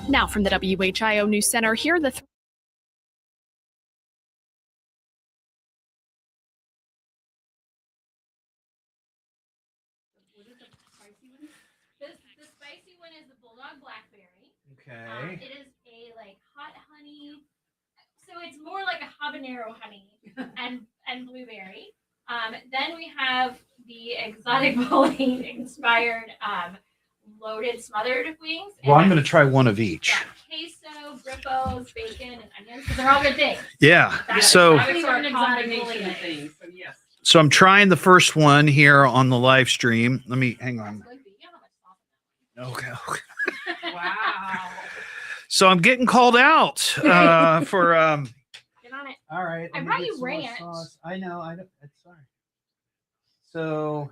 Speaker 18: Now from the WHIO News Center, here are the
Speaker 4: The spicy one is the Bulldog Blackberry.
Speaker 15: Okay.
Speaker 4: It is a hot honey. So it's more like a habanero honey and blueberry. Then we have the exotic bowling inspired loaded smothered wings.
Speaker 1: Well, I'm going to try one of each.
Speaker 4: Queso, grippos, bacon, and onions, because they're all good things.
Speaker 1: Yeah. So I'm trying the first one here on the live stream. Let me hang on. Okay.
Speaker 4: Wow.
Speaker 1: So I'm getting called out for
Speaker 4: Get on it.
Speaker 1: All right.
Speaker 4: I brought you ranch.
Speaker 1: I know. Sorry. So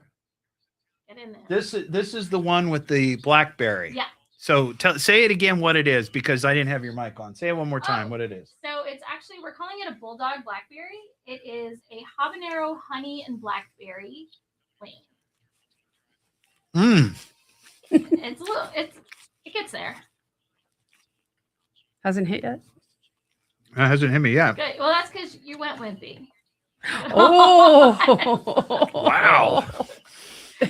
Speaker 4: Get in there.
Speaker 1: This is the one with the blackberry.
Speaker 4: Yeah.
Speaker 1: So say it again what it is, because I didn't have your mic on. Say it one more time what it is.
Speaker 4: So it's actually, we're calling it a bulldog blackberry. It is a habanero honey and blackberry wing. It's a little, it gets there.
Speaker 16: Hasn't hit yet.
Speaker 1: It hasn't hit me yet.
Speaker 4: Good. Well, that's because you went wimpy.
Speaker 16: Oh,
Speaker 1: wow.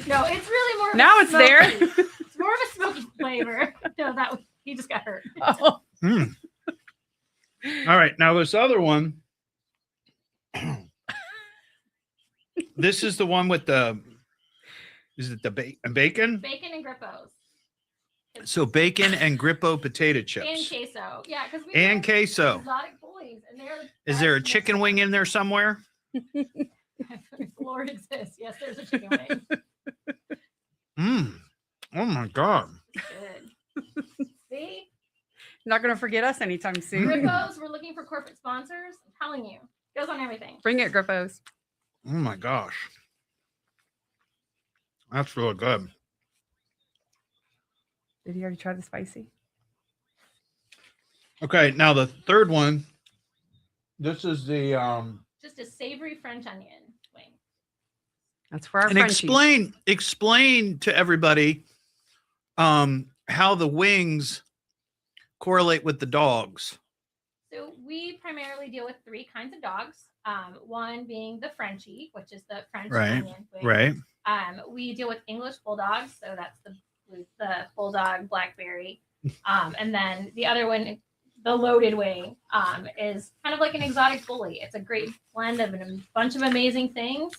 Speaker 4: No, it's really more.
Speaker 16: Now it's there.
Speaker 4: It's more of a smoky flavor. No, he just got hurt.
Speaker 16: Oh.
Speaker 1: All right, now this other one. This is the one with the. Is it the bacon?
Speaker 4: Bacon and grippos.
Speaker 1: So bacon and grippo potato chips.
Speaker 4: And queso. Yeah, because we
Speaker 1: and queso.
Speaker 4: exotic bullies, and they're.
Speaker 1: Is there a chicken wing in there somewhere?
Speaker 4: Lord exists. Yes, there's a chicken wing.
Speaker 1: Oh my God.
Speaker 4: Good. See?
Speaker 16: Not going to forget us anytime soon.
Speaker 4: Grippos, we're looking for corporate sponsors. I'm telling you. Goes on everything.
Speaker 16: Bring it, Grippos.
Speaker 1: Oh my gosh. That's really good.
Speaker 16: Did you already try the spicy?
Speaker 1: Okay, now the third one. This is the
Speaker 4: just a savory French onion wing.
Speaker 16: That's for our
Speaker 1: and
Speaker 16: Frenchies.
Speaker 1: explain to everybody how the wings correlate with the dogs.
Speaker 4: So we primarily deal with 3 kinds of dogs. One being the Frenchie, which is the French onion wing.
Speaker 1: Right.
Speaker 4: We deal with English bulldogs, so that's the bulldog blackberry. And then the other one, the loaded wing, is kind of like an exotic bully. It's a great blend of a bunch of amazing things.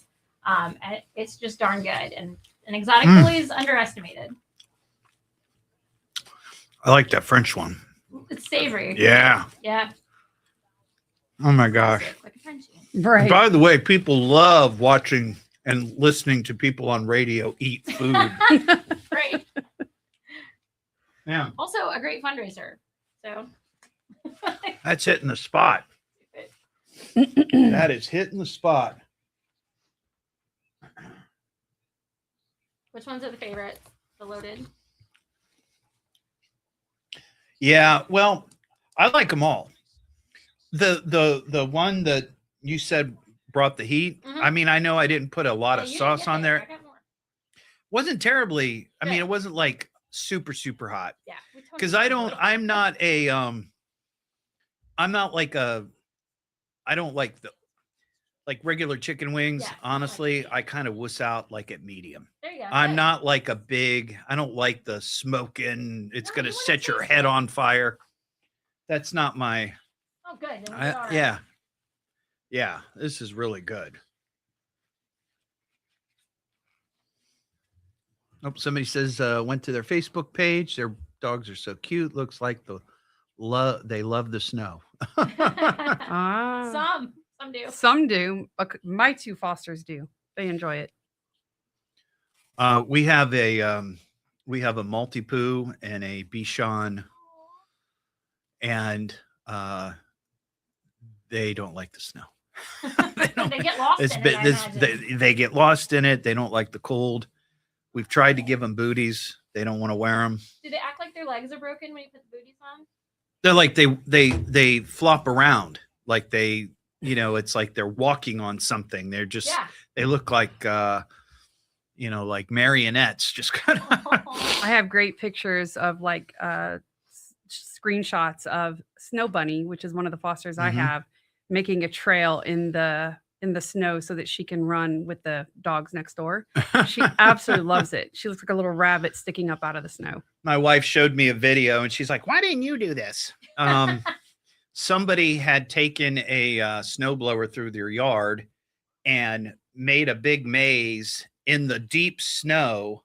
Speaker 4: And it's just darn good. And an exotic bully is underestimated.
Speaker 1: I like that French one.
Speaker 4: It's savory.
Speaker 1: Yeah.
Speaker 4: Yeah.
Speaker 1: Oh my gosh.
Speaker 4: Like a Frenchie.
Speaker 16: Right.
Speaker 1: By the way, people love watching and listening to people on radio eat food.
Speaker 4: Right.
Speaker 1: Yeah.
Speaker 4: Also a great fundraiser. So
Speaker 1: That's hitting the spot. That is hitting the spot.
Speaker 4: which ones are the favorites? The loaded?
Speaker 1: Yeah, well, I like them all. The one that you said brought the heat.
Speaker 4: Mhm.
Speaker 1: I mean, I know I didn't put a lot
Speaker 4: Yeah,
Speaker 1: of
Speaker 4: you didn't
Speaker 1: sauce
Speaker 4: get
Speaker 1: on
Speaker 4: there.
Speaker 1: there.
Speaker 4: I got more.
Speaker 1: Wasn't terribly. I mean, it wasn't like super hot.
Speaker 4: Yeah. we totally
Speaker 1: Because I
Speaker 4: did.
Speaker 1: don't. I'm not a. I'm not like a. I don't like the. Like regular chicken wings.
Speaker 4: Yeah,
Speaker 1: Honestly, I kind of wuss out like at medium.
Speaker 4: There you go.
Speaker 1: I'm
Speaker 4: Good.
Speaker 1: not like a big. I don't like the smoking. It's
Speaker 4: No,
Speaker 1: gonna
Speaker 4: you wanna
Speaker 1: set your
Speaker 4: taste
Speaker 1: head
Speaker 4: it.
Speaker 1: on fire. That's not my.
Speaker 4: Oh, good. Then we did all right.
Speaker 1: Yeah. Yeah, this is really good. Oh, somebody says went to their Facebook page. Their dogs are so cute. Looks like they love the snow.
Speaker 16: Ah,
Speaker 4: Some do.
Speaker 16: some do. My two Fosters do. They enjoy it.
Speaker 1: We have a Maltipoo and a Bichon, and they don't like the snow.
Speaker 4: They get lost in it, I imagine.
Speaker 1: They get lost in it. They don't like the cold. We've tried to give them booties. They don't want to wear them.
Speaker 4: Do they act like their legs are broken when you put the booties on?
Speaker 1: They're like they flop around like they, it's like they're walking on something. They're just they look like like marionettes, just kind of.
Speaker 16: I have great pictures of like screenshots of Snow Bunny, which is one of the Fosters I
Speaker 1: Mhm.
Speaker 16: have, making a trail in the snow so that she can run with the dogs next door. She absolutely loves it. She looks like a little rabbit sticking up out of the snow.
Speaker 1: My wife showed me a video and she's like, "Why didn't you do this?" Somebody had taken a snowblower through their yard and made a big maze in the deep snow.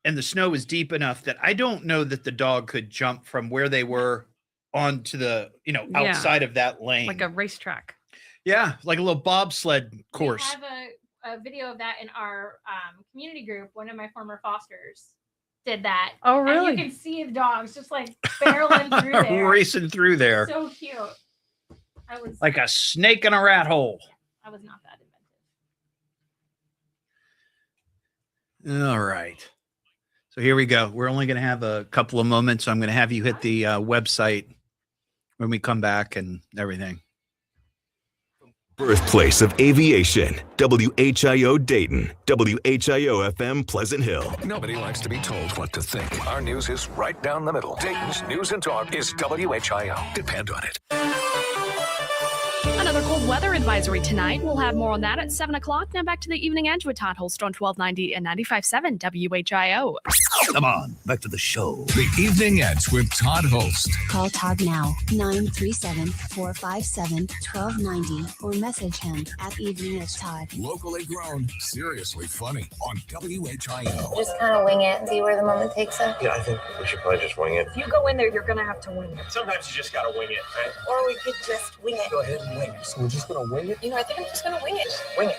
Speaker 1: And the snow was deep enough that I don't know that the dog could jump from where they were onto the, outside of that lane.
Speaker 16: Like a racetrack.
Speaker 1: Yeah, like a little bobsled course.
Speaker 4: We have a video of that in our community group. One of my former Fosters did that.
Speaker 16: Oh,
Speaker 4: And
Speaker 16: really?
Speaker 4: you can see the dogs just like barreling through there.
Speaker 1: Racing through there.
Speaker 4: So cute. I was
Speaker 1: Like a snake in a rat hole.
Speaker 4: I was not that
Speaker 1: All right. So here we go. We're only going to have a couple of moments. So I'm going to have you hit the website when we come back and everything.
Speaker 19: Birthplace of aviation, WHIO Dayton, WHIO FM Pleasant Hill.
Speaker 5: Nobody likes to be told what to think. Our news is right down the middle. Dayton's News and Talk is WHIO. Depend on it.
Speaker 18: Another cold weather advisory tonight. We'll have more on that at 7 o'clock. Now back to the Evening Edge with Todd Hollst on 1290 and 95.7 WHIO.
Speaker 19: Come on, back to the show. The Evening Edge with Todd Hollst.
Speaker 14: Call Todd now, 937-457-1290, or message him at Evening Edge Todd.
Speaker 5: Locally grown, seriously funny on WHIO.
Speaker 7: Just kind of wing it and see where the moment takes us.
Speaker 8: Yeah, I think we should probably just wing it.
Speaker 16: If you go in there, you're going to have to wing it.
Speaker 8: Sometimes you just gotta wing it, right?
Speaker 9: Or we could just wing it.
Speaker 8: Go ahead and wing it. So we're just gonna wing it?
Speaker 9: You know, I think I'm just gonna wing it.
Speaker 8: Wing it.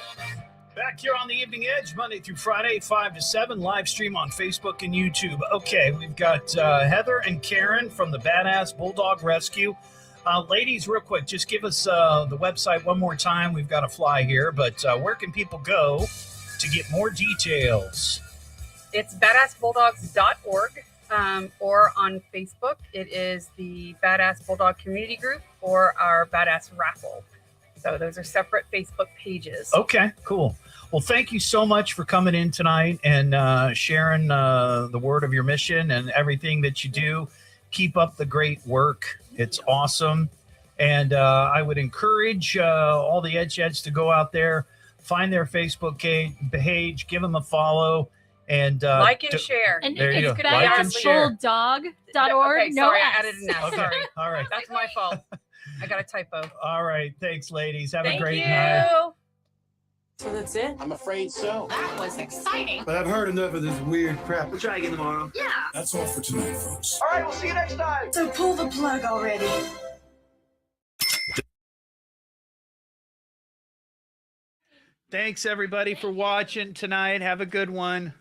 Speaker 15: Back here on the Evening Edge, Monday through Friday, 5 to 7, live stream on Facebook and YouTube. Okay, we've got Heather and Karen from the Badass Bulldog Rescue. Ladies, real quick, just give us the website one more time. We've got to fly here, but where can people go to get more details?
Speaker 16: It's badassbulldogs.org, or on Facebook, it is the Badass Bulldog Community Group or our Badass Raffle. So those are separate Facebook pages.
Speaker 15: Okay, cool. Well, thank you so much for coming in tonight and sharing the word of your mission and everything that you do. Keep up the great work. It's awesome. And I would encourage all the Edge Heads to go out there, find their Facebook page, give them a follow. And
Speaker 16: like and share.
Speaker 18: And
Speaker 15: there you
Speaker 18: it's
Speaker 15: go. Like and share.
Speaker 18: badassbulldog.org.
Speaker 16: Okay,
Speaker 18: No
Speaker 16: sorry, I
Speaker 18: S.
Speaker 16: added an S.
Speaker 15: Okay,
Speaker 16: Sorry.
Speaker 15: all right.
Speaker 16: That's my fault. I got a typo.
Speaker 15: All right. Thanks, ladies. Have
Speaker 16: Thank
Speaker 15: a great
Speaker 16: you.
Speaker 15: night.
Speaker 9: So that's it?
Speaker 6: I'm afraid so.
Speaker 9: That was exciting.
Speaker 6: But I've heard enough of this weird crap. We'll try again tomorrow.
Speaker 9: Yeah.
Speaker 19: That's all for tonight, folks.
Speaker 6: All right, we'll see you next time.
Speaker 9: So pull the plug already.
Speaker 1: Thanks, everybody, for watching tonight. Have a good one.